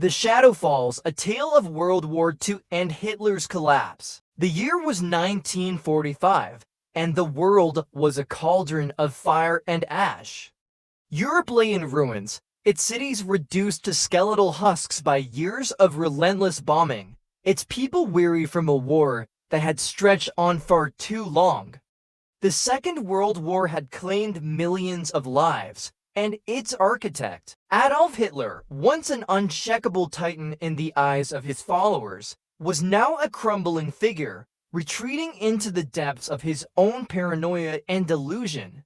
The Shadow Falls, a tale of World War II and Hitler's collapse. The year was 1945, and the world was a cauldron of fire and ash. Europe lay in ruins, its cities reduced to skeletal husks by years of relentless bombing, its people weary from a war that had stretched on far too long. The Second World War had claimed millions of lives, and its architect, Adolf Hitler, once an uncheckable titan in the eyes of his followers, was now a crumbling figure, retreating into the depths of his own paranoia and delusion.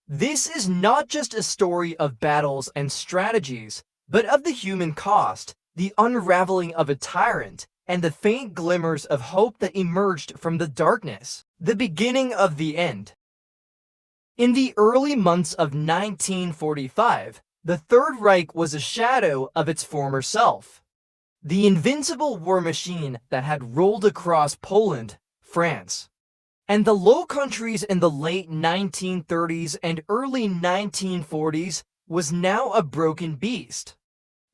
This is not just a story of battles and strategies, but of the human cost, the unraveling of a tyrant, and the faint glimmers of hope that emerged from the darkness. The beginning of the end. In the early months of 1945, the Third Reich was a shadow of its former self. The invincible war machine that had rolled across Poland, France, and the Low Countries in the late 1930s and early 1940s was now a broken beast.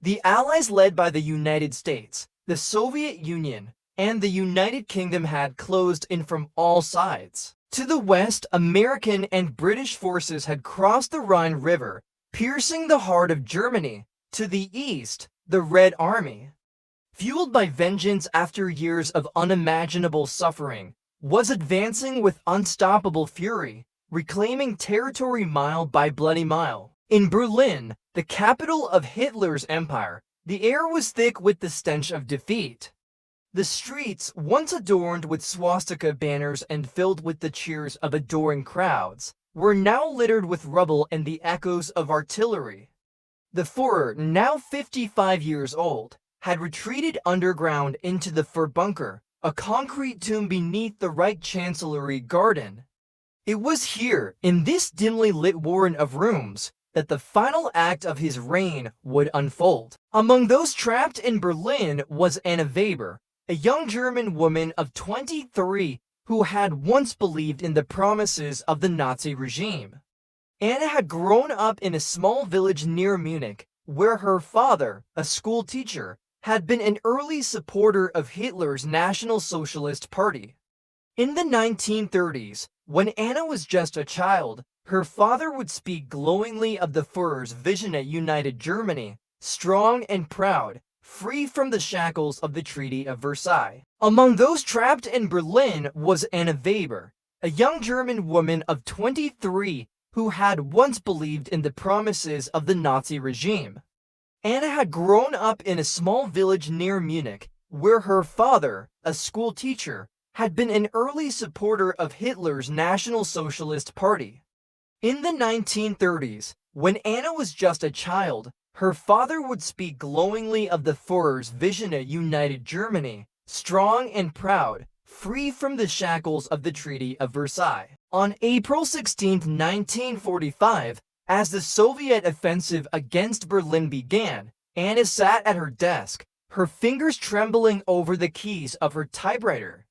The Allies, led by the United States, the Soviet Union, and the United Kingdom, had closed in from all sides. To the west, American and British forces had crossed the Rhine River, piercing the heart of Germany. To the east, the Red Army, fueled by vengeance after years of unimaginable suffering, was advancing with unstoppable fury, reclaiming territory mile by bloody mile. In Berlin, the capital of Hitler's empire, the air was thick with the stench of defeat. The streets, once adorned with swastika banners and filled with the cheers of adoring crowds, were now littered with rubble and the echoes of artillery. The Führer, now 55 years old, had retreated underground into the Bunker, a concrete tomb beneath the Reich Chancellery garden. It was here, in this dimly lit warren of rooms, that the final act of his reign would unfold. Among those trapped in Berlin was Anna Weber, a young German woman of 23 who had once believed in the promises of the Nazi regime. Anna had grown up in a small village near Munich, where her father, a school teacher, had been an early supporter of Hitler's National Socialist Party. In the 1930s, when Anna was just a child, her father would speak glowingly of the Führer's vision at united Germany, strong and proud, free from the shackles of the Treaty of Versailles. Among those trapped in Berlin was Anna Weber, a young German woman of 23 who had once believed in the promises of the Nazi regime. Anna had grown up in a small village near Munich, where her father, a school teacher, had been an early supporter of Hitler's National Socialist Party. In the 1930s, when Anna was just a child, her father would speak glowingly of the Führer's vision of united Germany, strong and proud, free from the shackles of the Treaty of Versailles. On April 16, 1945, as the Soviet offensive against Berlin began, Anna sat at her desk, her fingers trembling over the keys of her typewriter.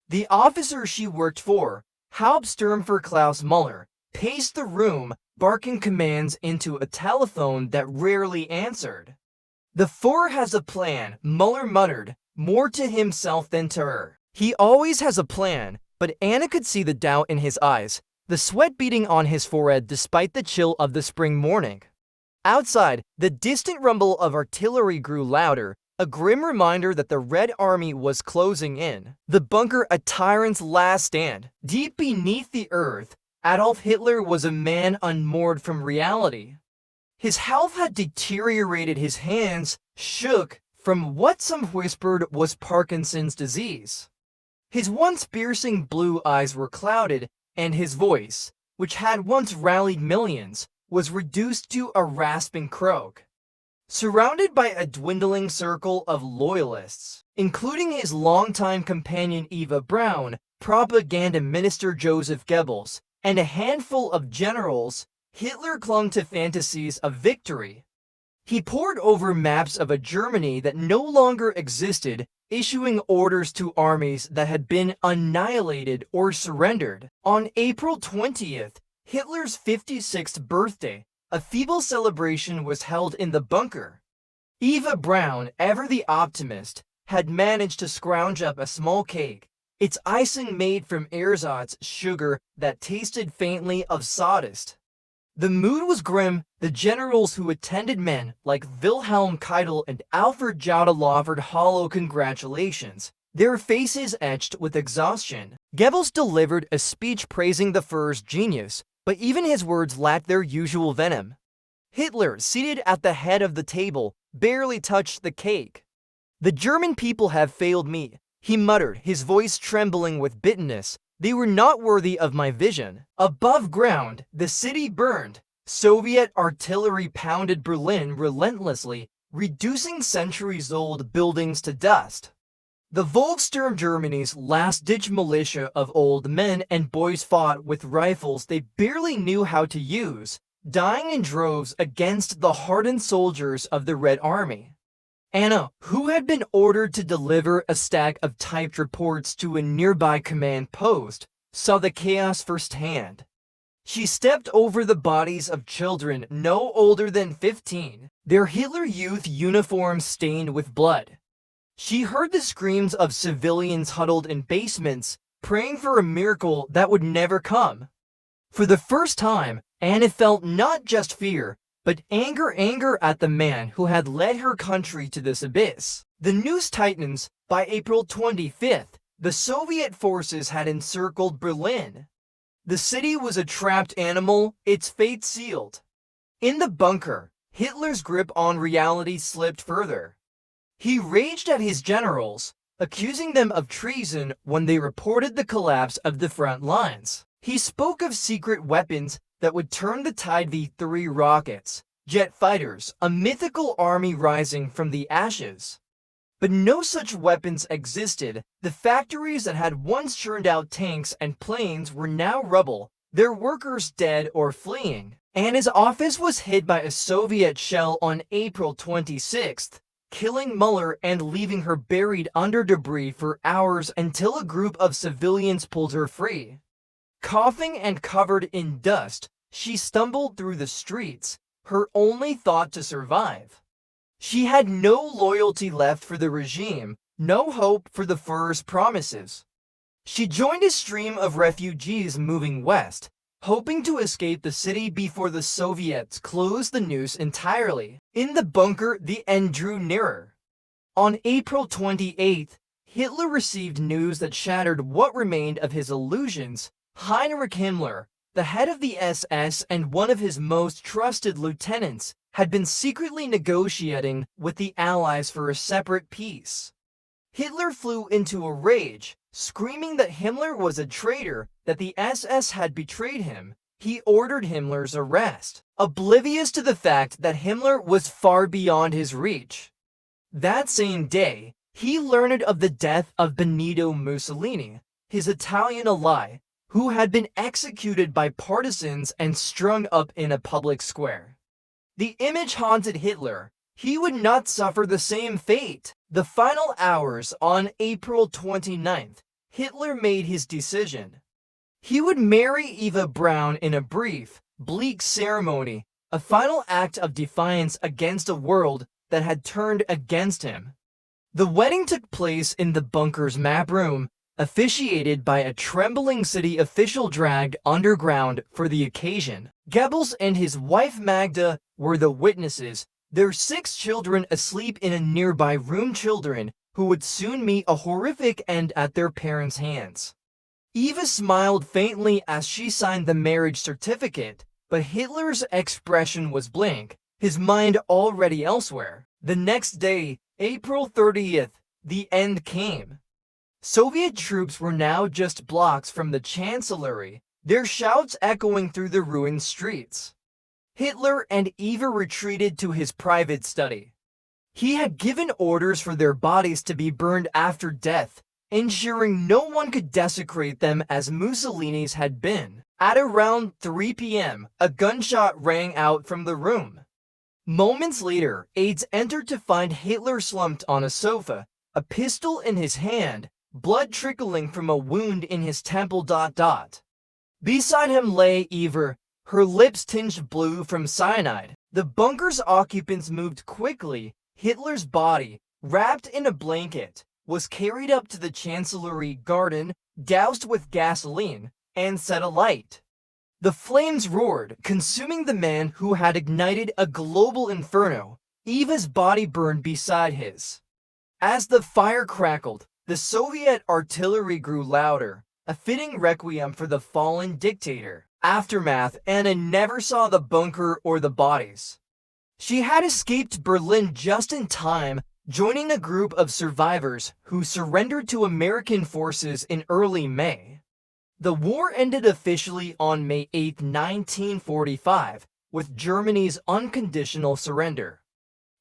The officer she worked for, Hauptsturmführer Müller, paced the room, barking commands into a telephone that rarely answered. "The Führer has a plan," Müller muttered, more to himself than to her. "He always has a plan," but Anna could see the doubt in his eyes, the sweat beating on his forehead despite the chill of the spring morning. Outside, the distant rumble of artillery grew louder, a grim reminder that the Red Army was closing in. The bunker, a tyrant's last stand. Deep beneath the earth, Adolf Hitler was a man unmoored from reality. His health had deteriorated, his hands shook from what some whispered was Parkinson's disease. His once piercing blue eyes were clouded, and his voice, which had once rallied millions, was reduced to a rasping croak. Surrounded by a dwindling circle of loyalists, including his longtime companion Eva Braun, propaganda minister Joseph Goebbels, and a handful of generals, Hitler clung to fantasies of victory. He pored over maps of a Germany that no longer existed, issuing orders to armies that had been annihilated or surrendered. On April 20th, Hitler's 56th birthday, a feeble celebration was held in the bunker. Eva Braun, ever the optimist, had managed to scrounge up a small cake, its icing made from ersatz sugar that tasted faintly of sawdust. The mood was grim. The generals who attended men like Wilhelm Keitel and Alfred Jodl offered hollow congratulations, their faces etched with exhaustion. Goebbels delivered a speech praising the Führer's genius, but even his words lacked their usual venom. Hitler, seated at the head of the table, barely touched the cake. "The German people have failed me," he muttered, his voice trembling with bitterness. "They were not worthy of my vision." Above ground, the city burned. Soviet artillery pounded Berlin relentlessly, reducing centuries-old buildings to dust. The Volkssturm, Germany's last-ditch militia of old men and boys, fought with rifles they barely knew how to use, dying in droves against the hardened soldiers of the Red Army. Anna, who had been ordered to deliver a stack of typed reports to a nearby command post, saw the chaos firsthand. She stepped over the bodies of children no older than 15, their Hitler Youth uniforms stained with blood. She heard the screams of civilians huddled in basements, praying for a miracle that would never come. For the first time, Anna felt not just fear, but anger at the man who had led her country to this abyss. The noose tightens. By April 25th, the Soviet forces had encircled Berlin. The city was a trapped animal, its fate sealed. In the bunker, Hitler's grip on reality slipped further. He raged at his generals, accusing them of treason when they reported the collapse of the front lines. He spoke of secret weapons that would turn the tide: V-3 rockets, jet fighters, a mythical army rising from the ashes. But no such weapons existed. The factories that had once churned out tanks and planes were now rubble, their workers dead or fleeing. Anna's office was hit by a Soviet shell on April 26th, killing Muller and leaving her buried under debris for hours until a group of civilians pulled her free. Coughing and covered in dust, she stumbled through the streets, her only thought to survive. She had no loyalty left for the regime, no hope for the Führer's promises. She joined a stream of refugees moving west, hoping to escape the city before the Soviets closed the noose entirely. In the bunker, the end drew nearer. On April 28th, Hitler received news that shattered what remained of his illusions. Heinrich Himmler, the head of the SS and one of his most trusted lieutenants, had been secretly negotiating with the Allies for a separate peace. Hitler flew into a rage, screaming that Himmler was a traitor, that the SS had betrayed him. He ordered Himmler's arrest, oblivious to the fact that Himmler was far beyond his reach. That same day, he learned of the death of Benito Mussolini, his Italian ally, who had been executed by partisans and strung up in a public square. The image haunted Hitler. He would not suffer the same fate. The final hours on April 29th, Hitler made his decision. He would marry Eva Braun in a brief, bleak ceremony, a final act of defiance against a world that had turned against him. The wedding took place in the bunker's map room, officiated by a trembling city official dragged underground for the occasion. Goebbels and his wife Magda were the witnesses, their 6 children asleep in a nearby room, children who would soon meet a horrific end at their parents' hands. Eva smiled faintly as she signed the marriage certificate, but Hitler's expression was blank, his mind already elsewhere. The next day, April 30th, the end came. Soviet troops were now just blocks from the Chancellery, their shouts echoing through the ruined streets. Hitler and Eva retreated to his private study. He had given orders for their bodies to be burned after death, ensuring no one could desecrate them as Mussolini's had been. At around 3 p.m., a gunshot rang out from the room. Moments later, aides entered to find Hitler slumped on a sofa, a pistol in his hand, blood trickling from a wound in his temple. Beside him lay Eva, her lips tinged blue from cyanide. The bunker's occupants moved quickly, Hitler's body, wrapped in a blanket, was carried up to the Chancellery garden, doused with gasoline, and set alight. The flames roared, consuming the man who had ignited a global inferno. Eva's body burned beside his. As the fire crackled, the Soviet artillery grew louder, a fitting requiem for the fallen dictator. Aftermath: Anna never saw the bunker or the bodies. She had escaped Berlin just in time, joining a group of survivors who surrendered to American forces in early May. The war ended officially on May 8, 1945, with Germany's unconditional surrender.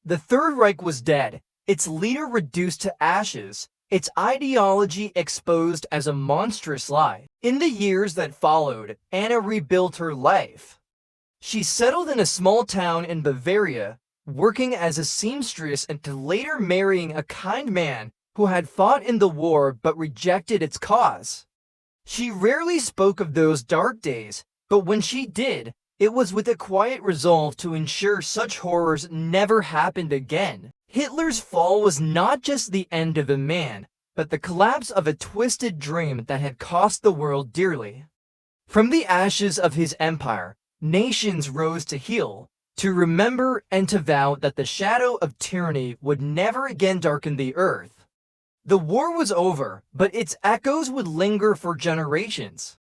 The Third Reich was dead, its leader reduced to ashes, its ideology exposed as a monstrous lie. In the years that followed, Anna rebuilt her life. She settled in a small town in Bavaria, working as a seamstress until later marrying a kind man who had fought in the war but rejected its cause. She rarely spoke of those dark days, but when she did, it was with a quiet resolve to ensure such horrors never happened again. Hitler's fall was not just the end of a man, but the collapse of a twisted dream that had cost the world dearly. From the ashes of his empire, nations rose to heal, to remember and to vow that the shadow of tyranny would never again darken the earth. The war was over, but its echoes would linger for generations.